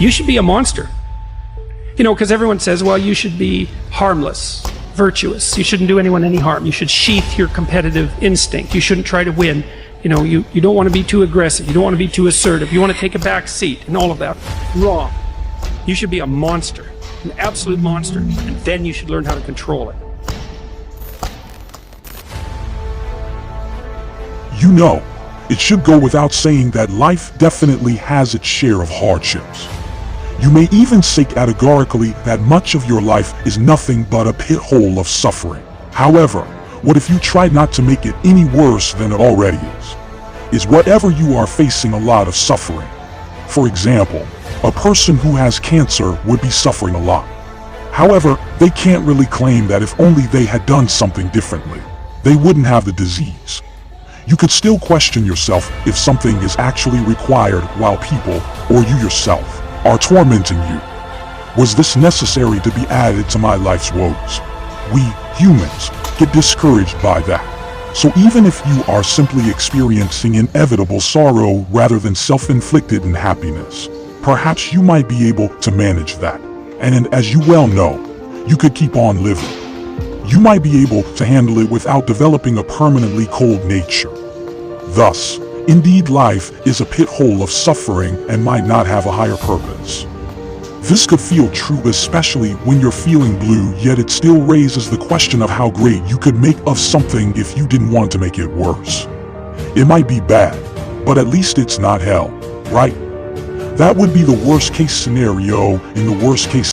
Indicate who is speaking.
Speaker 1: You should be a monster. You know, because everyone says, well, you should be harmless, virtuous. You shouldn't do anyone any harm. You should sheath your competitive instinct. You shouldn't try to win. You know, you don't want to be too aggressive. You don't want to be too assertive. You want to take a back seat and all of that. Wrong. You should be a monster, an absolute monster, and then you should learn how to control it.
Speaker 2: You know, it should go without saying that life definitely has its share of hardships. You may even say categorically that much of your life is nothing but a pit hole of suffering. However, what if you try not to make it any worse than it already is? Is whatever you are facing a lot of suffering? For example, a person who has cancer would be suffering a lot. However, they can't really claim that if only they had done something differently, they wouldn't have the disease. You could still question yourself if something is actually required while people, or you yourself, are tormenting you. Was this necessary to be added to my life's woes? We, humans, get discouraged by that. So even if you are simply experiencing inevitable sorrow rather than self-inflicted unhappiness, perhaps you might be able to manage that. And as you well know, you could keep on living. You might be able to handle it without developing a permanently cold nature. Thus, indeed life is a pit hole of suffering and might not have a higher purpose. This could feel true especially when you're feeling blue, yet it still raises the question of how great you could make of something if you didn't want to make it worse. It might be bad, but at least it's not hell, right? That would be the worst case scenario in the worst case